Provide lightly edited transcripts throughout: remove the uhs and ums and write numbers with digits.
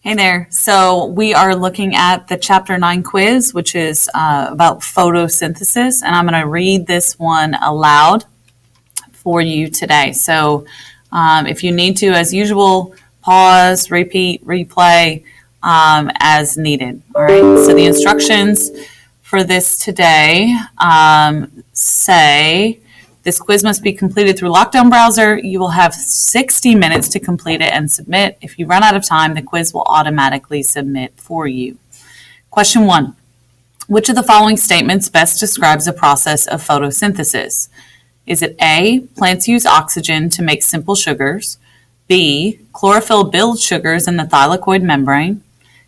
Hey there. So we are looking at the Chapter 9 quiz, which is about photosynthesis, and I'm going to read this one aloud for you today. So if you need to, as usual, pause, repeat, replay as needed. All right. So the instructions for this today say this quiz must be completed through Lockdown Browser. You will have 60 minutes to complete it and submit. If you run out of time, the quiz will automatically submit for you. Question 1. Which of the following statements best describes the process of photosynthesis? Is it A, plants use oxygen to make simple sugars? B, chlorophyll builds sugars in the thylakoid membrane?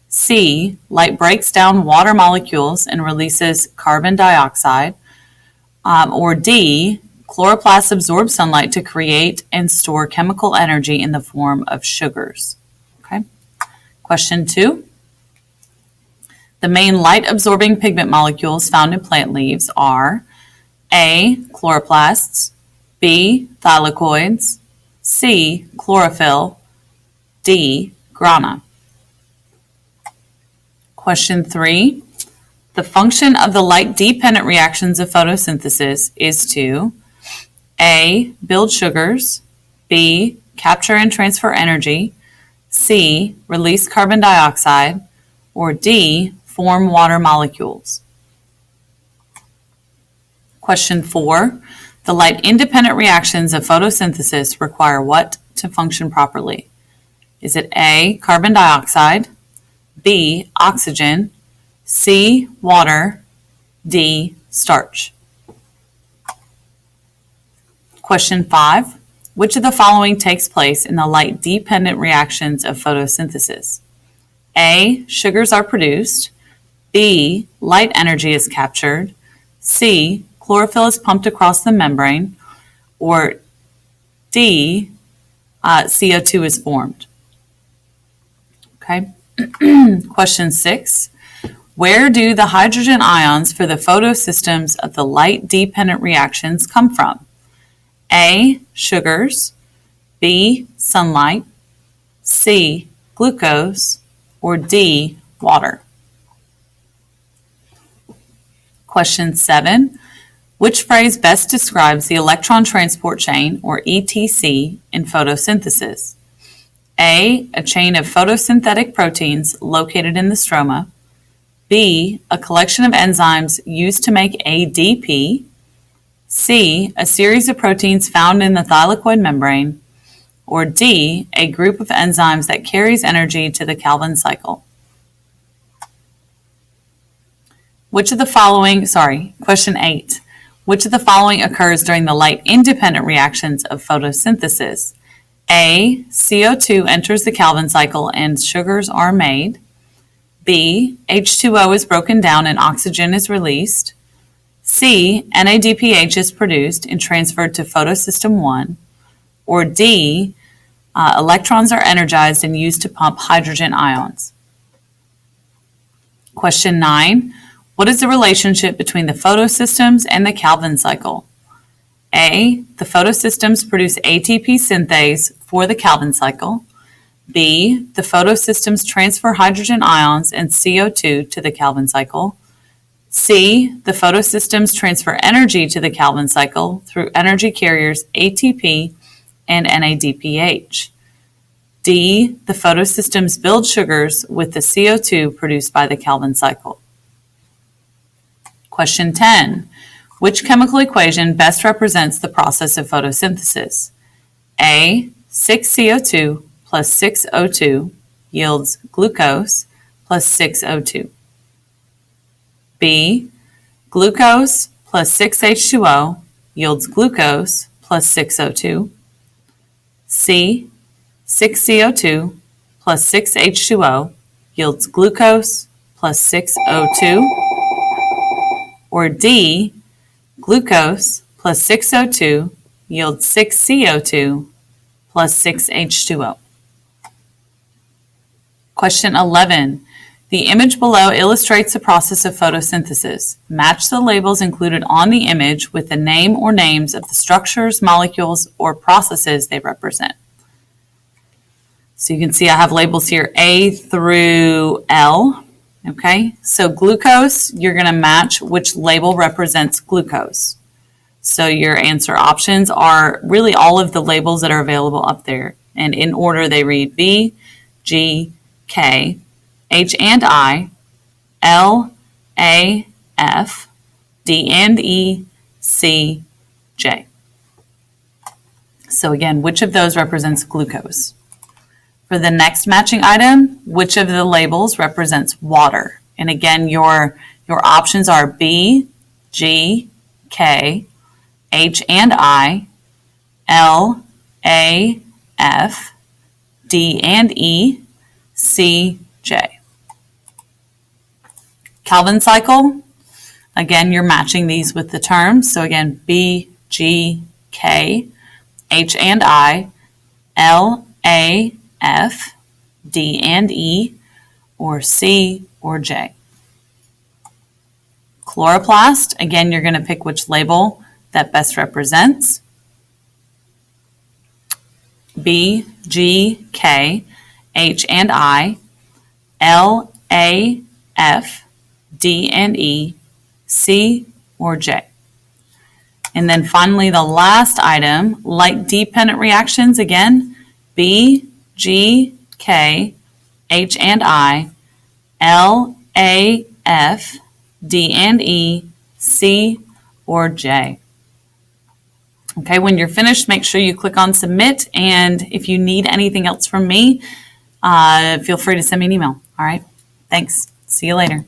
C, light breaks down water molecules and releases carbon dioxide? Or D, chloroplasts absorb sunlight to create and store chemical energy in the form of sugars. Okay. Question 2. The main light-absorbing pigment molecules found in plant leaves are A, chloroplasts, B, thylakoids, C, chlorophyll, D, grana. Question 3. The function of the light-dependent reactions of photosynthesis is to A, build sugars, B, capture and transfer energy, C, release carbon dioxide, or D, form water molecules. Question 4. The light-independent reactions of photosynthesis require what to function properly? Is it A, carbon dioxide, B, oxygen, C, water, D, starch? Question 5. Which of the following takes place in the light-dependent reactions of photosynthesis? A, sugars are produced, B, light energy is captured, C, chlorophyll is pumped across the membrane, or D, CO2 is formed. Okay. Question 6. Where do the hydrogen ions for the photosystems of the light-dependent reactions come from? A, sugars, B, sunlight, C, glucose, or D, water? Question 7. Which phrase best describes the electron transport chain, or ETC, in photosynthesis? A, a chain of photosynthetic proteins located in the stroma. B, a collection of enzymes used to make ADP. C, a series of proteins found in the thylakoid membrane. Or D, a group of enzymes that carries energy to the Calvin cycle. Question 8. Which of the following occurs during the light-independent reactions of photosynthesis? A, CO2 enters the Calvin cycle and sugars are made. B, H2O is broken down and oxygen is released. C, NADPH is produced and transferred to photosystem 1. Or D, electrons are energized and used to pump hydrogen ions. Question 9. What is the relationship between the photosystems and the Calvin cycle? A, the photosystems produce ATP synthase for the Calvin cycle. B, the photosystems transfer hydrogen ions and CO2 to the Calvin cycle. C, the photosystems transfer energy to the Calvin cycle through energy carriers ATP and NADPH. D, the photosystems build sugars with the CO2 produced by the Calvin cycle. Question 10. Which chemical equation best represents the process of photosynthesis? A, 6CO2 plus 6O2 yields glucose plus 6O2. B, glucose plus 6H2O yields glucose plus 6O2. C, 6CO2 plus 6H2O yields glucose plus 6O2. Or D, glucose plus 6O2 yields 6CO2 plus 6H2O. Question 11. The image below illustrates the process of photosynthesis. Match the labels included on the image with the name or names of the structures, molecules, or processes they represent. So you can see I have labels here A through L. Okay, so glucose, you're going to match which label represents glucose. So your answer options are really all of the labels that are available up there. And in order they read B, G, K, H and I, L, A, F, D and E, C, J. So again, which of those represents glucose? For the next matching item, which of the labels represents water? And again, your options are B, G, K, H and I, L, A, F, D and E, C, J. Calvin cycle, again, you're matching these with the terms. So again, B, G, K, H and I, L, A, F, D and E, or C or J. Chloroplast, again, you're going to pick which label that best represents. B, G, K, H and I, L, A, F, D and E, C or J. And then finally, the last item, light-dependent reactions, again, B, G, K, H and I, L, A, F, D and E, C, or J. Okay, when you're finished, make sure you click on submit. And if you need anything else from me, feel free to send me an email. All right, thanks. See you later.